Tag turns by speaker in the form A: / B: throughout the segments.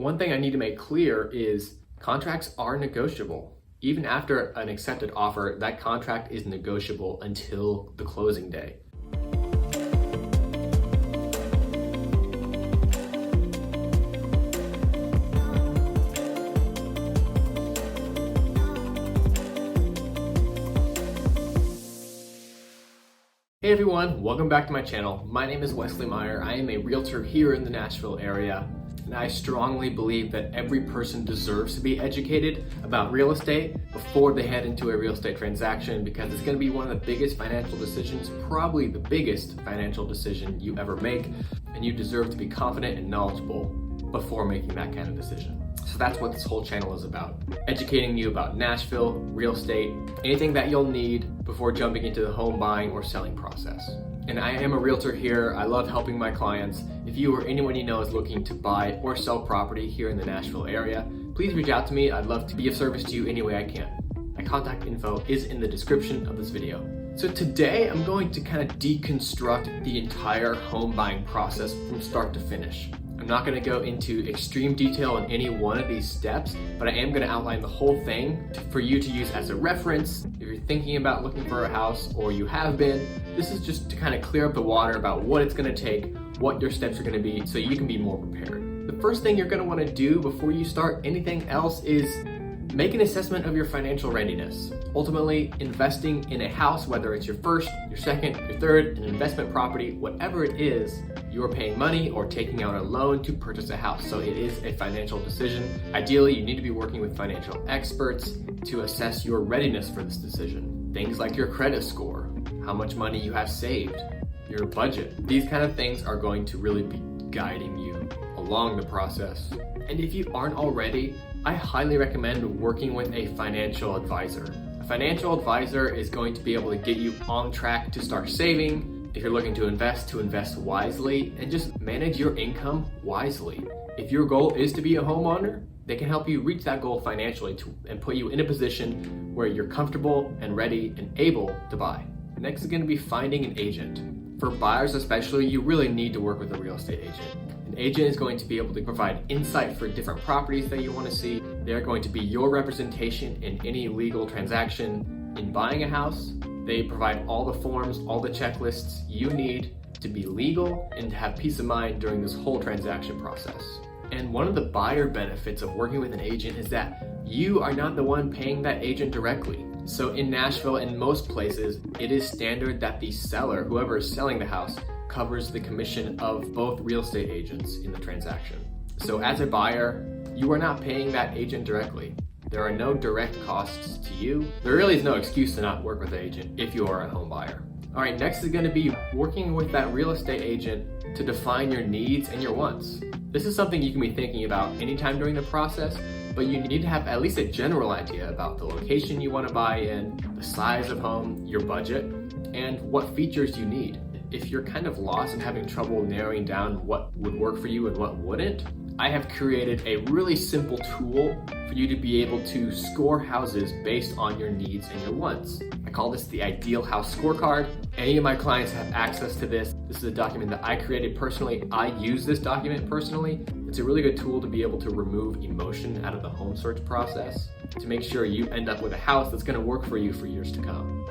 A: One thing I need to make clear is contracts are negotiable. Even after an accepted offer, that contract is negotiable until the closing day. Hey everyone, welcome back to my channel. My name is Wesley Meyer. I am a realtor here in the Nashville area, and I strongly believe that every person deserves to be educated about real estate before they head into a real estate transaction, because it's going to be one of the biggest financial decisions, probably the biggest financial decision you ever make, and you deserve to be confident and knowledgeable before making that kind of decision. So that's what this whole channel is about. Educating you about Nashville, real estate, anything that you'll need before jumping into the home buying or selling process. And I am a realtor here. I love helping my clients. If you or anyone you know is looking to buy or sell property here in the Nashville area, please reach out to me. I'd love to be of service to you any way I can. My contact info is in the description of this video. So today I'm going to kind of deconstruct the entire home buying process from start to finish. I'm not going to go into extreme detail on any one of these steps, but I am going to outline the whole thing for you to use as a reference. If you're thinking about looking for a house, or you have been, this is just to kind of clear up the water about what it's going to take, what your steps are going to be, so you can be more prepared. The first thing you're going to want to do before you start anything else is make an assessment of your financial readiness. Ultimately, investing in a house, whether it's your first, your second, your third, an investment property, whatever it is, you are paying money or taking out a loan to purchase a house. So it is a financial decision. Ideally, you need to be working with financial experts to assess your readiness for this decision. Things like your credit score, how much money you have saved, your budget. These kind of things are going to really be guiding you along the process. And if you aren't already, I highly recommend working with a financial advisor. A financial advisor is going to be able to get you on track to start saving. If you're looking to invest wisely, and just manage your income wisely. If your goal is to be a homeowner, they can help you reach that goal financially and put you in a position where you're comfortable and ready and able to buy. Next is going to be finding an agent. For buyers especially, you really need to work with a real estate agent. An agent is going to be able to provide insight for different properties that you want to see. They're going to be your representation in any legal transaction in buying a house. They provide all the forms, all the checklists you need to be legal and to have peace of mind during this whole transaction process. And one of the buyer benefits of working with an agent is that you are not the one paying that agent directly. So in Nashville and most places, it is standard that the seller, whoever is selling the house, covers the commission of both real estate agents in the transaction. So as a buyer, you are not paying that agent directly. There are no direct costs to you. There really is no excuse to not work with an agent if you are a home buyer. All right, next is going to be working with that real estate agent to define your needs and your wants. This is something you can be thinking about anytime during the process, but you need to have at least a general idea about the location you want to buy in, the size of home, your budget, and what features you need. If you're kind of lost and having trouble narrowing down what would work for you and what wouldn't, I have created a really simple tool for you to be able to score houses based on your needs and your wants. I call this the Ideal House Scorecard. Any of my clients have access to this. This is a document that I created personally. I use this document personally. It's a really good tool to be able to remove emotion out of the home search process to make sure you end up with a house that's going to work for you for years to come.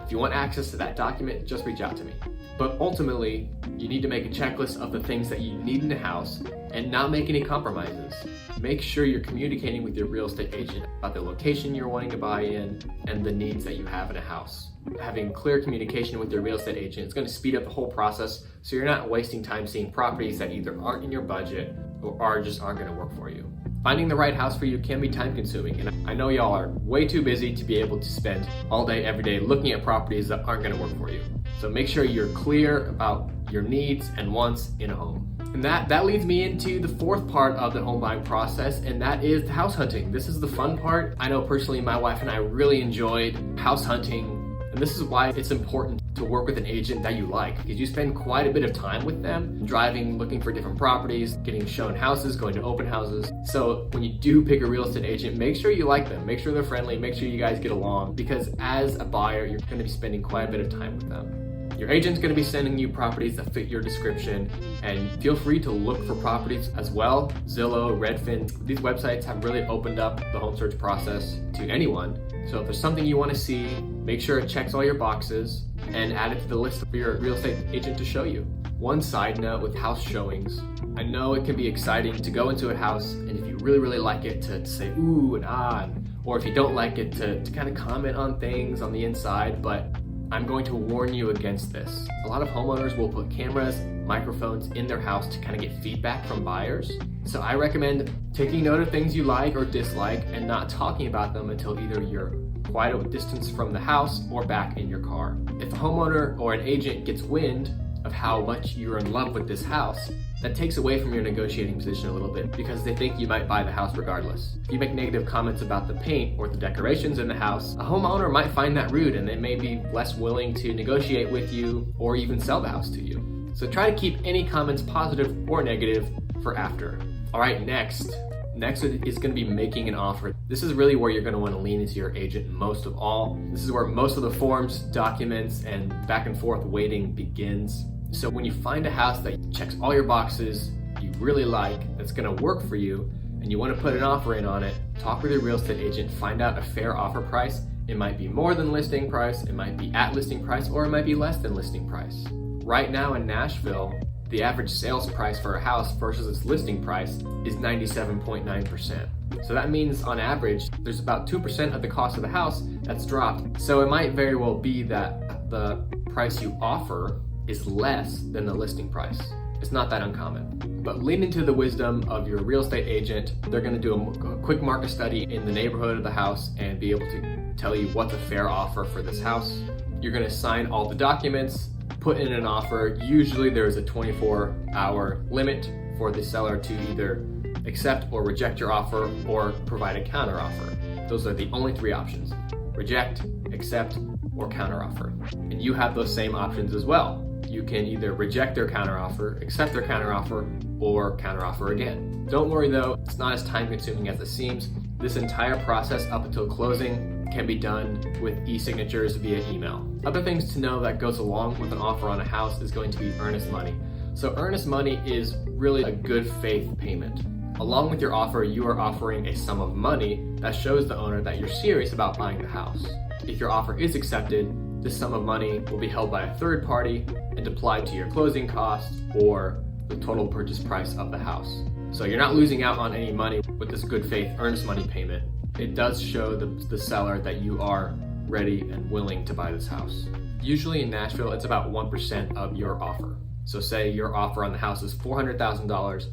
A: If you want access to that document, just reach out to me. But ultimately, you need to make a checklist of the things that you need in a house and not make any compromises. Make sure you're communicating with your real estate agent about the location you're wanting to buy in and the needs that you have in a house. Having clear communication with your real estate agent is going to speed up the whole process, so you're not wasting time seeing properties that either aren't in your budget or aren't going to work for you. Finding the right house for you can be time consuming, and I know y'all are way too busy to be able to spend all day, every day looking at properties that aren't going to work for you. So make sure you're clear about your needs and wants in a home. And that leads me into the fourth part of the home buying process, and that is house hunting. This is the fun part. I know personally my wife and I really enjoyed house hunting. And this is why it's important to work with an agent that you like, because you spend quite a bit of time with them, driving, looking for different properties, getting shown houses, going to open houses. So when you do pick a real estate agent, make sure you like them, make sure they're friendly, make sure you guys get along, because as a buyer, you're going to be spending quite a bit of time with them. Your agent's going to be sending you properties that fit your description, and feel free to look for properties as well. Zillow, Redfin, these websites have really opened up the home search process to anyone. So if there's something you want to see, make sure it checks all your boxes and add it to the list for your real estate agent to show you. One side note with house showings, I know it can be exciting to go into a house, and if you really like it, to say ooh and ah, or if you don't like it, to kind of comment on things on the inside, but I'm going to warn you against this. A lot of homeowners will put cameras, microphones in their house to kind of get feedback from buyers. So I recommend taking note of things you like or dislike and not talking about them until either you're quite a distance from the house or back in your car. If a homeowner or an agent gets wind of how much you're in love with this house, that takes away from your negotiating position a little bit because they think you might buy the house regardless. If you make negative comments about the paint or the decorations in the house, a homeowner might find that rude and they may be less willing to negotiate with you or even sell the house to you. So try to keep any comments positive or negative for after. All right, next is going to be making an offer. This is really where you're going to want to lean into your agent most of all. This is where most of the forms, documents, and back and forth waiting begins. So when you find a house that checks all your boxes, you really like, that's gonna work for you, and you wanna put an offer in on it, talk with your real estate agent, find out a fair offer price. It might be more than listing price, it might be at listing price, or it might be less than listing price. Right now in Nashville, the average sales price for a house versus its listing price is 97.9%. So that means on average, there's about 2% of the cost of the house that's dropped. So it might very well be that the price you offer is less than the listing price. It's not that uncommon. But lean into the wisdom of your real estate agent. They're gonna do a quick market study in the neighborhood of the house and be able to tell you what's a fair offer for this house. You're gonna sign all the documents, put in an offer. Usually there's a 24-hour limit for the seller to either accept or reject your offer or provide a counter offer. Those are the only three options: reject, accept, or counter offer. And you have those same options as well. You can either reject their counteroffer, accept their counteroffer, or counteroffer again. Don't worry though, it's not as time consuming as it seems. This entire process up until closing can be done with e-signatures via email. Other things to know that goes along with an offer on a house is going to be earnest money. So earnest money is really a good faith payment. Along with your offer, you are offering a sum of money that shows the owner that you're serious about buying the house. If your offer is accepted, this sum of money will be held by a third party and applied to your closing costs or the total purchase price of the house. So you're not losing out on any money with this good faith earnest money payment. It does show the seller that you are ready and willing to buy this house. Usually in Nashville, it's about 1% of your offer. So say your offer on the house is $400,000.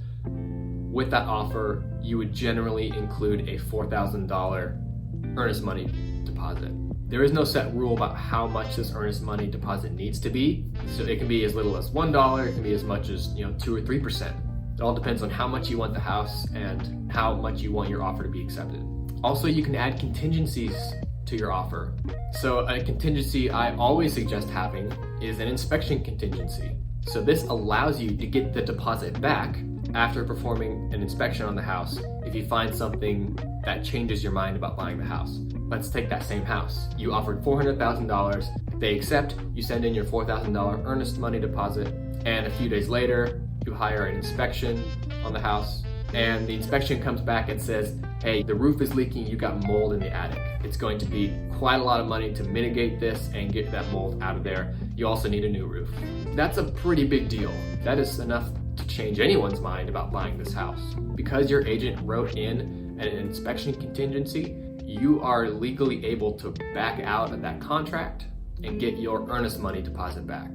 A: With that offer, you would generally include a $4,000 earnest money deposit. There is no set rule about how much this earnest money deposit needs to be. So it can be as little as $1, it can be as much as 2 or 3%. It all depends on how much you want the house and how much you want your offer to be accepted. Also, you can add contingencies to your offer. So a contingency I always suggest having is an inspection contingency. So this allows you to get the deposit back after performing an inspection on the house if you find something that changes your mind about buying the house. Let's take that same house. You offered $400,000. If they accept, you send in your $4,000 earnest money deposit, and a few days later, you hire an inspection on the house, and the inspection comes back and says, hey, the roof is leaking, you got mold in the attic. It's going to be quite a lot of money to mitigate this and get that mold out of there. You also need a new roof. That's a pretty big deal. That is enough to change anyone's mind about buying this house. Because your agent wrote in an inspection contingency, you are legally able to back out of that contract and get your earnest money deposit back.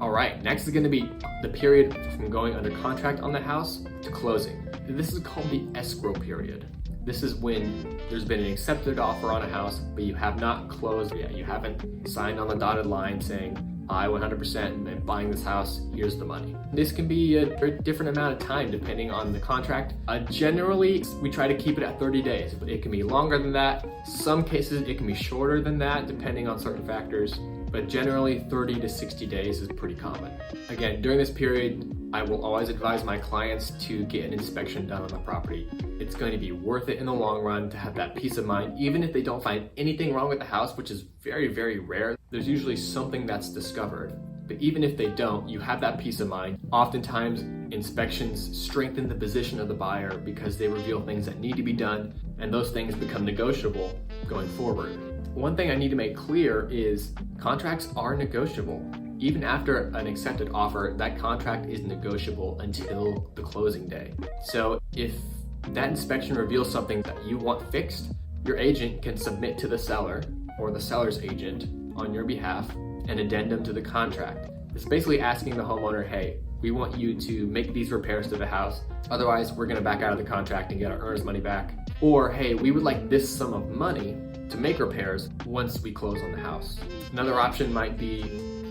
A: All right, next is going to be the period from going under contract on the house to closing. This is called the escrow period. This is when there's been an accepted offer on a house, but you have not closed yet. You haven't signed on the dotted line saying, I 100% am buying this house, here's the money. This can be a different amount of time depending on the contract. Generally, we try to keep it at 30 days, but it can be longer than that. Some cases, it can be shorter than that depending on certain factors, but generally 30 to 60 days is pretty common. Again, during this period, I will always advise my clients to get an inspection done on the property. It's going to be worth it in the long run to have that peace of mind, even if they don't find anything wrong with the house, which is very, very rare. There's usually something that's discovered. But even if they don't, you have that peace of mind. Oftentimes, inspections strengthen the position of the buyer because they reveal things that need to be done, and those things become negotiable going forward. One thing I need to make clear is contracts are negotiable. Even after an accepted offer, that contract is negotiable until the closing day. So if that inspection reveals something that you want fixed, your agent can submit to the seller or the seller's agent on your behalf an addendum to the contract. It's basically asking the homeowner, hey, we want you to make these repairs to the house. Otherwise, we're gonna back out of the contract and get our earnest money back. Or, hey, we would like this sum of money to make repairs once we close on the house. Another option might be,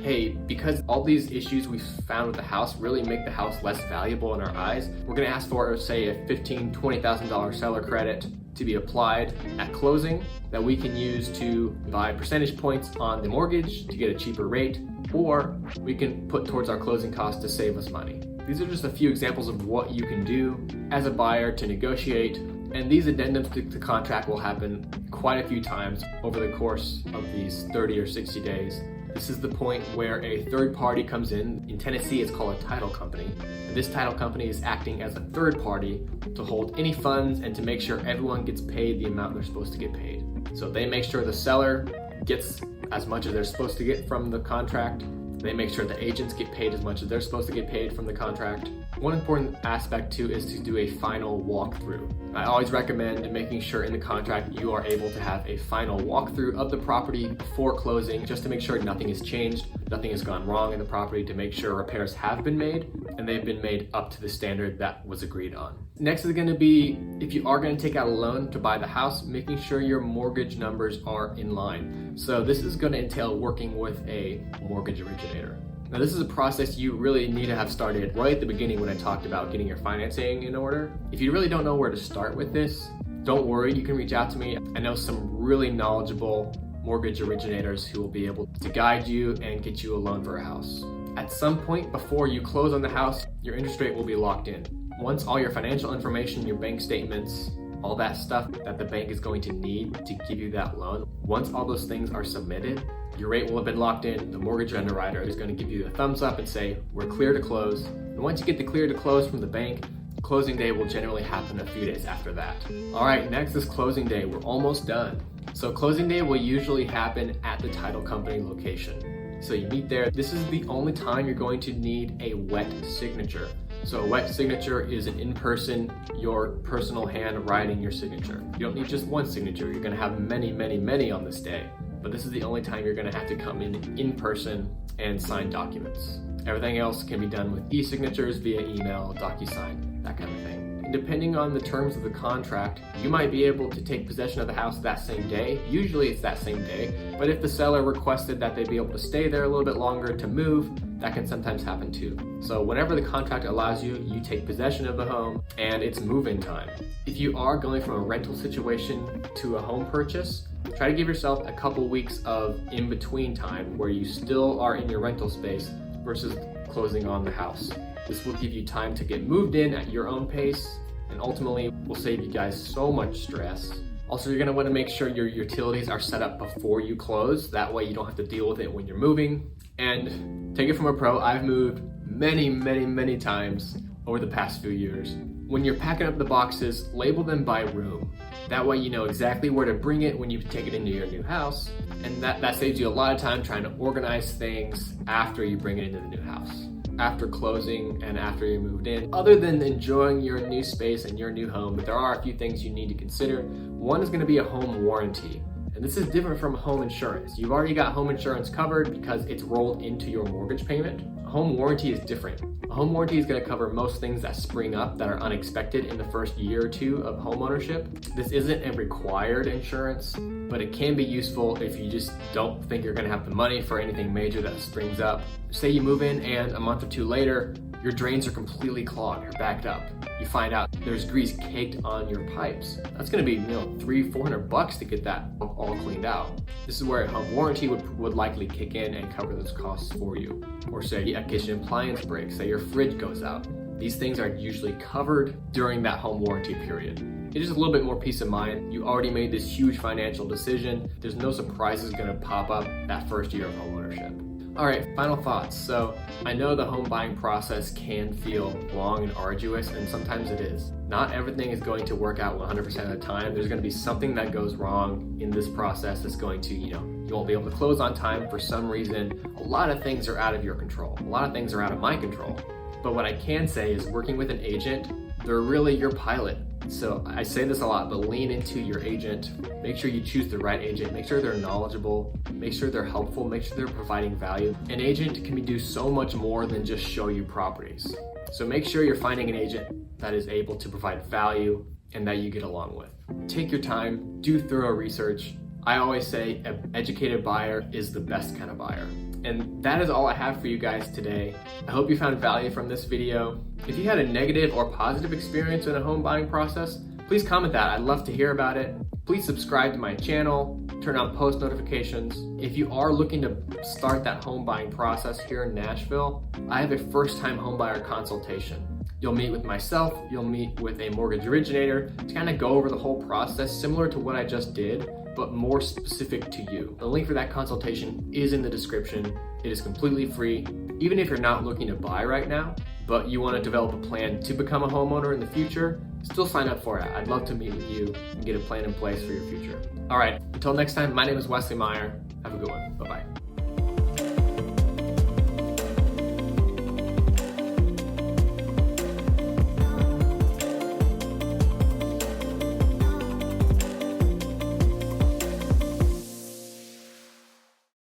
A: hey, because all these issues we've found with the house really make the house less valuable in our eyes, we're gonna ask for, say, a $15,000, $20,000 seller credit to be applied at closing that we can use to buy percentage points on the mortgage to get a cheaper rate, or we can put towards our closing costs to save us money. These are just a few examples of what you can do as a buyer to negotiate, and these addendums to the contract will happen quite a few times over the course of these 30 or 60 days. This is the point where a third party comes in. In Tennessee, it's called a title company. And this title company is acting as a third party to hold any funds and to make sure everyone gets paid the amount they're supposed to get paid. So they make sure the seller gets as much as they're supposed to get from the contract. They make sure the agents get paid as much as they're supposed to get paid from the contract. One important aspect too is to do a final walkthrough. I always recommend making sure in the contract you are able to have a final walkthrough of the property before closing, just to make sure nothing has changed, nothing has gone wrong in the property, to make sure repairs have been made and they've been made up to the standard that was agreed on. Next is going to be, if you are going to take out a loan to buy the house, making sure your mortgage numbers are in line. So this is going to entail working with a mortgage originator. Now this is a process you really need to have started right at the beginning when I talked about getting your financing in order. If you really don't know where to start with this, don't worry, you can reach out to me. I know some really knowledgeable mortgage originators who will be able to guide you and get you a loan for a house. At some point before you close on the house, your interest rate will be locked in. Once all your financial information, your bank statements, all that stuff that the bank is going to need to give you that loan, once all those things are submitted, your rate will have been locked in. The mortgage underwriter is going to give you the thumbs up and say, we're clear to close. And once you get the clear to close from the bank, closing day will generally happen a few days after that. All right, next is closing day. We're almost done. So closing day will usually happen at the title company location. So you meet there. This is the only time you're going to need a wet signature. So a wet signature is an in-person, your personal hand writing your signature. You don't need just one signature. You're going to have many, many, many on this day. But this is the only time you're going to have to come in person and sign documents. Everything else can be done with e-signatures via email, DocuSign, that kind of thing. And depending on the terms of the contract, you might be able to take possession of the house that same day. Usually it's that same day, but if the seller requested that they be able to stay there a little bit longer to move, that can sometimes happen too. So whenever the contract allows you, you take possession of the home and it's move-in time. If you are going from a rental situation to a home purchase, try to give yourself a couple weeks of in-between time where you still are in your rental space versus closing on the house. This will give you time to get moved in at your own pace and ultimately will save you guys so much stress. Also, you're gonna wanna make sure your utilities are set up before you close. That way you don't have to deal with it when you're moving. And take it from a pro, I've moved many, many, many times over the past few years. When you're packing up the boxes, label them by room. That way you know exactly where to bring it when you take it into your new house. And that saves you a lot of time trying to organize things after you bring it into the new house. After closing and after you're moved in. Other than enjoying your new space and your new home, there are a few things you need to consider. One is going to be a home warranty. And this is different from home insurance. You've already got home insurance covered because it's rolled into your mortgage payment. A home warranty is different. A home warranty is going to cover most things that spring up that are unexpected in the first year or two of home ownership. This isn't a required insurance, but it can be useful if you just don't think you're going to have the money for anything major that springs up. Say you move in and a month or two later, your drains are completely clogged, you're backed up. You find out there's grease caked on your pipes. That's gonna be, $300-400 to get that all cleaned out. This is where a home warranty would likely kick in and cover those costs for you. Or say a kitchen appliance breaks, say your fridge goes out. These things are usually covered during that home warranty period. It's just a little bit more peace of mind. You already made this huge financial decision. There's no surprises gonna pop up that first year of home ownership. All right, final thoughts. So I know the home buying process can feel long and arduous, and sometimes it is. Not everything is going to work out 100% of the time. There's going to be something that goes wrong in this process that's going to, you won't be able to close on time for some reason. A lot of things are out of your control. A lot of things are out of my control. But what I can say is working with an agent, they're really your pilot. So I say this a lot, but lean into your agent. Make sure you choose the right agent. Make sure they're knowledgeable. Make sure they're helpful. Make sure they're providing value. An agent can do so much more than just show you properties. So make sure you're finding an agent that is able to provide value and that you get along with. Take your time, do thorough research. I always say an educated buyer is the best kind of buyer. And that is all I have for you guys today. I hope you found value from this video. If you had a negative or positive experience in a home buying process, please comment that. I'd love to hear about it. Please subscribe to my channel, turn on post notifications. If you are looking to start that home buying process here in Nashville, I have a first-time homebuyer consultation. You'll meet with myself, you'll meet with a mortgage originator to kind of go over the whole process, similar to what I just did, but more specific to you. The link for that consultation is in the description. It is completely free. Even if you're not looking to buy right now, but you want to develop a plan to become a homeowner in the future, still sign up for it. I'd love to meet with you and get a plan in place for your future. All right, until next time, my name is Wesley Meyer. Have a good one. Bye-bye.